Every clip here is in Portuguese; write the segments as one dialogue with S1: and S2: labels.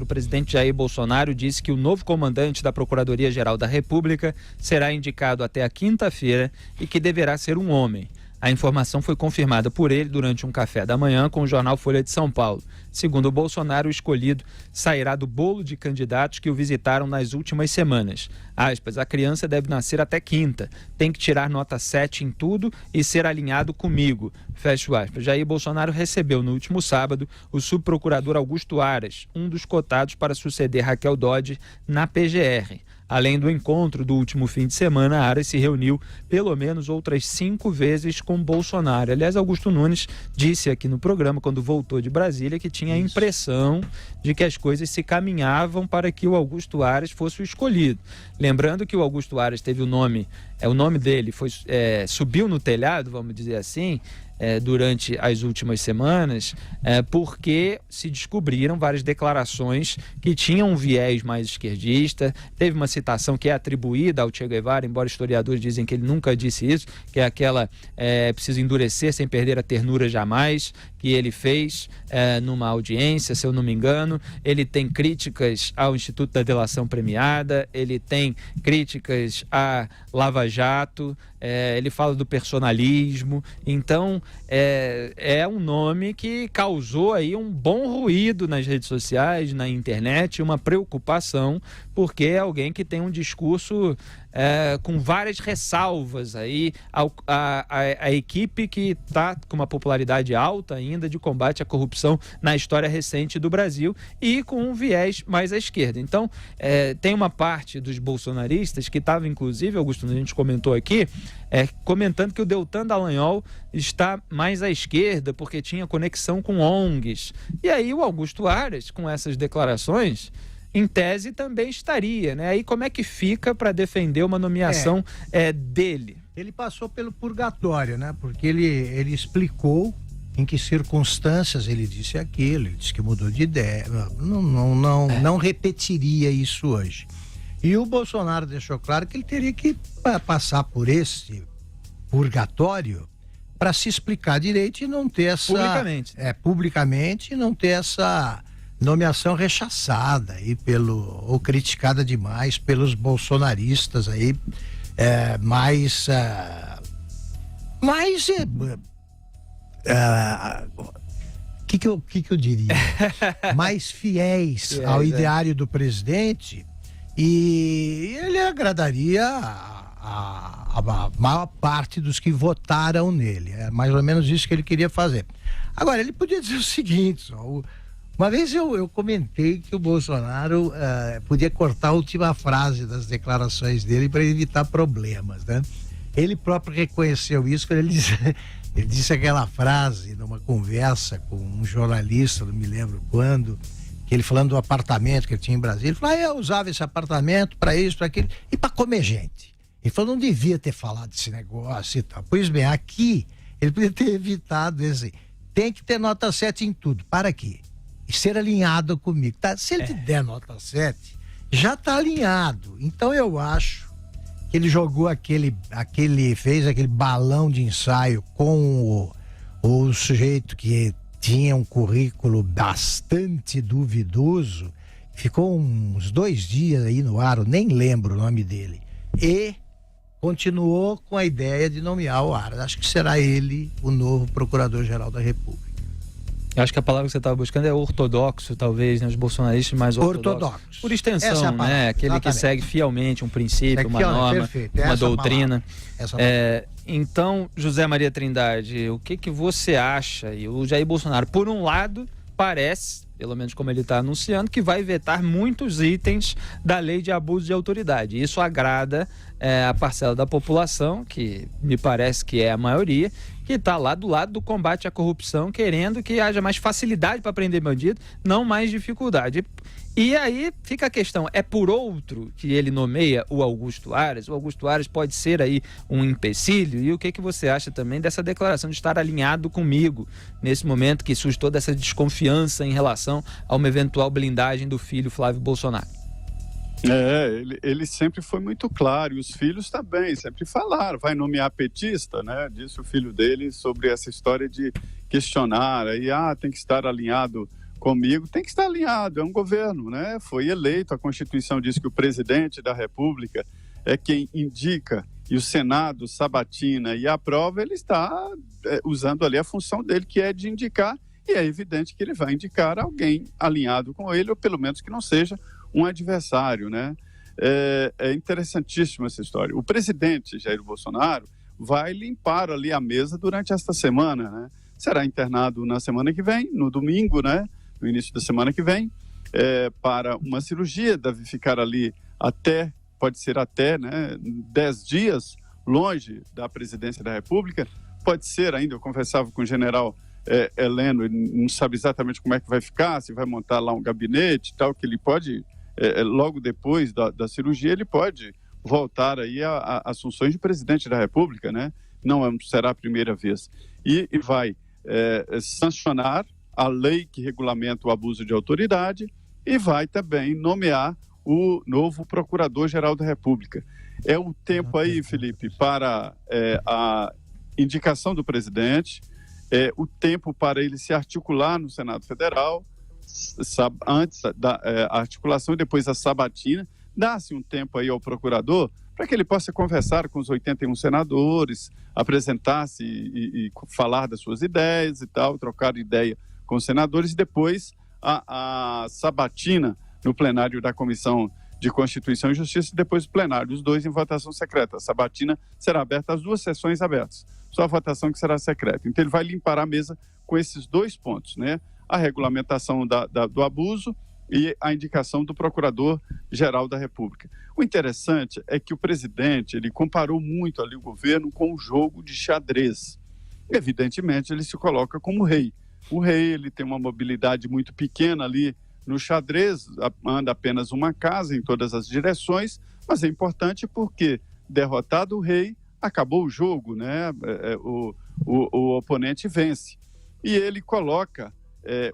S1: o presidente Jair Bolsonaro disse que o novo comandante da Procuradoria-Geral da República será indicado até a quinta-feira e que deverá ser um homem. A informação foi confirmada por ele durante um café da manhã com o jornal Folha de São Paulo. Segundo o Bolsonaro, o escolhido sairá do bolo de candidatos que o visitaram nas últimas semanas. Aspas, a criança deve nascer até quinta, tem que tirar nota 7 em tudo e ser alinhado comigo. Fecho aspas. Jair Bolsonaro recebeu no último sábado o subprocurador Augusto Aras, um dos cotados para suceder Raquel Dodge na PGR. Além do encontro do último fim de semana, Aras se reuniu pelo menos outras 5 vezes com Bolsonaro. Aliás, Augusto Nunes disse aqui no programa, quando voltou de Brasília, que tinha a impressão de que as coisas se caminhavam para que o Augusto Aras fosse o escolhido. Lembrando que o Augusto Aras teve o nome dele subiu no telhado, vamos dizer assim, durante as últimas semanas, porque se descobriram várias declarações que tinham um viés mais esquerdista. Teve uma citação que é atribuída ao Che Guevara, embora historiadores dizem que ele nunca disse isso, que é aquela preciso endurecer sem perder a ternura jamais, que ele fez numa audiência, se eu não me engano. Ele tem críticas ao Instituto da Delação Premiada, ele tem críticas à Lava Jato, ele fala do personalismo. Então é um nome que causou aí um bom ruído nas redes sociais, na internet, uma preocupação, porque é alguém que tem um discurso com várias ressalvas aí a equipe que está com uma popularidade alta ainda de combate à corrupção na história recente do Brasil e com um viés mais à esquerda. Então, tem uma parte dos bolsonaristas que estava, inclusive, Augusto, a gente comentou aqui, comentando que o Deltan Dallagnol está mais à esquerda porque tinha conexão com ONGs. E aí o Augusto Aras, com essas declarações, em tese também estaria, né? Aí como é que fica para defender uma nomeação dele?
S2: Ele passou pelo purgatório, né? Porque ele explicou em que circunstâncias ele disse aquilo, ele disse que mudou de ideia. Não repetiria isso hoje. E o Bolsonaro deixou claro que ele teria que passar por esse purgatório para se explicar direito e não ter essa... Publicamente, e não ter essa nomeação rechaçada aí ou criticada demais pelos bolsonaristas aí, que eu diria? Mais fiéis ao ideário do presidente, e ele agradaria a maior parte dos que votaram nele. É mais ou menos isso que ele queria fazer. Agora, ele podia dizer o seguinte, uma vez eu comentei que o Bolsonaro podia cortar a última frase das declarações dele para evitar problemas, né? Ele próprio reconheceu isso quando ele disse aquela frase numa conversa com um jornalista, não me lembro quando, que ele falando do apartamento que ele tinha em Brasília, ele falou, eu usava esse apartamento para isso, para aquilo, e para comer gente. Ele falou, não devia ter falado desse negócio e tal. Pois bem, aqui ele podia ter evitado esse, tem que ter nota 7 em tudo, para quê? E ser alinhado comigo, tá? Se ele der nota 7, já está alinhado. Então eu acho que ele jogou fez aquele balão de ensaio com o sujeito que tinha um currículo bastante duvidoso, ficou uns 2 dias aí no ar, eu nem lembro o nome dele, e continuou com a ideia de nomear o Aras. Acho que será ele o novo Procurador-Geral da República.
S1: Eu acho que a palavra que você estava buscando é ortodoxo, talvez, né? Os bolsonaristas mais ortodoxos. Por extensão, né? Aquele Exatamente. Que segue fielmente um princípio, uma norma, uma doutrina. Então, José Maria Trindade, o que você acha? E o Jair Bolsonaro, por um lado, parece, pelo menos como ele está anunciando, que vai vetar muitos itens da lei de abuso de autoridade. Isso agrada a parcela da população, que me parece que é a maioria, que está lá do lado do combate à corrupção, querendo que haja mais facilidade para prender bandido, não mais dificuldade. E aí fica a questão, é por outro que ele nomeia o Augusto Aras? O Augusto Aras pode ser aí um empecilho? E o que você acha também dessa declaração de estar alinhado comigo nesse momento que surge toda essa desconfiança em relação a uma eventual blindagem do filho Flávio Bolsonaro?
S3: Ele sempre foi muito claro, e os filhos também sempre falaram, vai nomear petista, né? Disse o filho dele sobre essa história de questionar, aí tem que estar alinhado comigo, tem que estar alinhado, é um governo, né? Foi eleito, a Constituição diz que o presidente da República é quem indica e o Senado sabatina e aprova, ele está usando ali a função dele, que é de indicar, e é evidente que ele vai indicar alguém alinhado com ele, ou pelo menos que não seja um adversário, né? É interessantíssima essa história. O presidente Jair Bolsonaro vai limpar ali a mesa durante esta semana, né? Será internado na semana que vem, no domingo, né? No início da semana que vem, para uma cirurgia, deve ficar ali pode ser até, né, 10 dias longe da presidência da República, pode ser ainda, eu conversava com o general Heleno, ele não sabe exatamente como é que vai ficar, se vai montar lá um gabinete e tal, que ele pode, logo depois da cirurgia, ele pode voltar aí às funções de presidente da República, né? Não será a primeira vez. E vai sancionar a lei que regulamenta o abuso de autoridade e vai também nomear o novo Procurador-Geral da República. É o tempo aí, Felipe, para a indicação do presidente, o tempo para ele se articular no Senado Federal, antes da articulação e depois a sabatina, dá-se um tempo aí ao procurador para que ele possa conversar com os 81 senadores, apresentar-se e falar das suas ideias e tal, trocar ideia com os senadores, e depois a sabatina no plenário da Comissão de Constituição e Justiça, e depois o plenário, os dois em votação secreta. A sabatina será aberta, as duas sessões abertas, só a votação que será secreta. Então ele vai limpar a mesa com esses dois pontos, né? A regulamentação do abuso e a indicação do Procurador-Geral da República. O interessante é que o presidente, ele comparou muito ali o governo com um jogo de xadrez. Evidentemente, ele se coloca como rei. O rei, ele tem uma mobilidade muito pequena ali no xadrez, anda apenas uma casa em todas as direções, mas é importante porque, derrotado o rei, acabou o jogo, né? O oponente vence. E ele coloca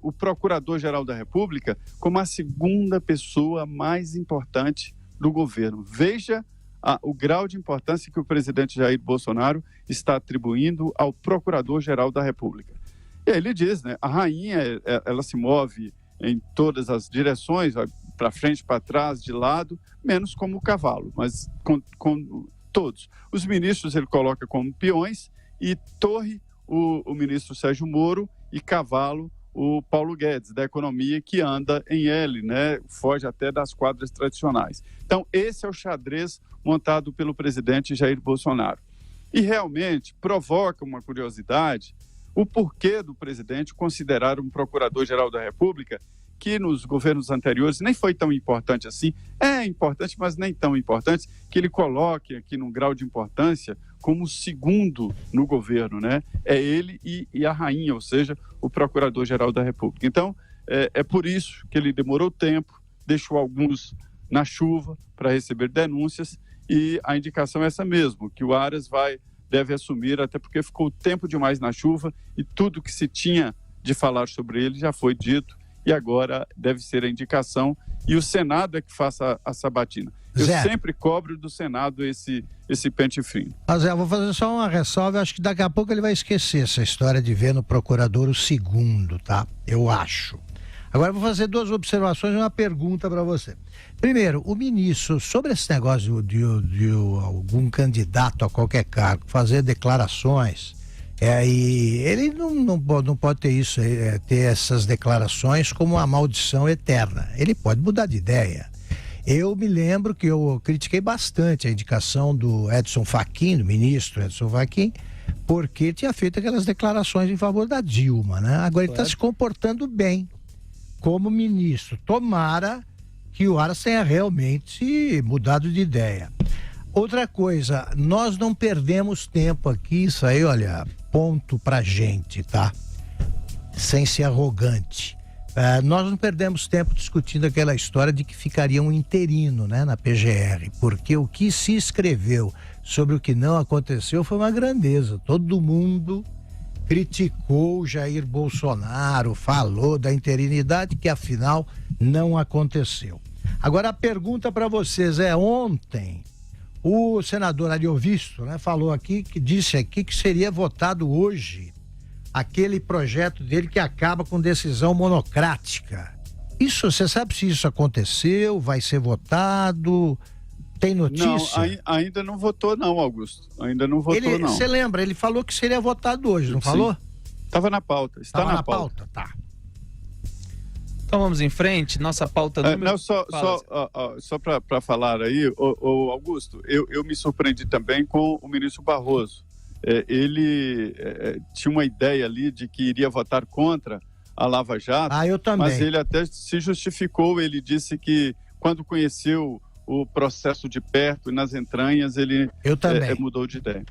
S3: o Procurador-Geral da República como a segunda pessoa mais importante do governo. Veja o grau de importância que o presidente Jair Bolsonaro está atribuindo ao Procurador-Geral da República. E aí ele diz, né, a rainha, ela se move em todas as direções, para frente, para trás, de lado, menos como o cavalo, mas com todos. Os ministros ele coloca como peões, e torre o ministro Sérgio Moro, e cavalo o Paulo Guedes, da economia, que anda em L, né? Foge até das quadras tradicionais. Então, esse é o xadrez montado pelo presidente Jair Bolsonaro. E realmente provoca uma curiosidade o porquê do presidente considerar um Procurador-Geral da República que nos governos anteriores nem foi tão importante assim. É importante, mas nem tão importante, que ele coloque aqui num grau de importância como segundo no governo, né? É ele e a rainha, ou seja, o Procurador-Geral da República. Então, é por isso que ele demorou tempo, deixou alguns na chuva para receber denúncias, e a indicação é essa mesmo, que o Aras deve assumir, até porque ficou tempo demais na chuva e tudo que se tinha de falar sobre ele já foi dito, e agora deve ser a indicação, e o Senado é que faça a sabatina. Eu sempre cobro do Senado esse pente fino.
S2: Mas vou fazer só uma ressalva, acho que daqui a pouco ele vai esquecer essa história de ver no procurador o segundo, tá? Eu acho. Agora eu vou fazer duas observações e uma pergunta para você. Primeiro, o ministro, sobre esse negócio de algum candidato a qualquer cargo fazer declarações, e ele não pode ter isso, ter essas declarações como uma maldição eterna. Ele pode mudar de ideia. Eu me lembro que eu critiquei bastante a indicação do Edson Fachin, do ministro Edson Fachin, porque tinha feito aquelas declarações em favor da Dilma, né? Agora ele está se comportando bem como ministro. Tomara que o Aras tenha realmente mudado de ideia. Outra coisa, nós não perdemos tempo aqui, isso aí, olha, ponto pra gente, tá? Sem ser arrogante. Nós não perdemos tempo discutindo aquela história de que ficaria um interino, né, na PGR, porque o que se escreveu sobre o que não aconteceu foi uma grandeza. Todo mundo criticou Jair Bolsonaro, falou da interinidade, que afinal não aconteceu. Agora a pergunta para vocês ontem o senador Ariovisto, né, falou aqui, disse aqui que seria votado hoje aquele projeto dele que acaba com decisão monocrática. Isso, você sabe se isso aconteceu, vai ser votado, tem notícia?
S3: Não, ainda não votou não, Augusto, ainda não votou não.
S2: Você lembra, ele falou que seria votado hoje, não falou?
S3: Estava na pauta, está na pauta.
S2: Tá.
S1: Então vamos em frente, nossa pauta número...
S3: Não, só para falar aí, Augusto, eu me surpreendi também com o ministro Barroso. Ele tinha uma ideia ali de que iria votar contra a Lava Jato,
S2: eu também.
S3: Mas ele até se justificou, ele disse que quando conheceu o processo de perto e nas entranhas, ele mudou de ideia.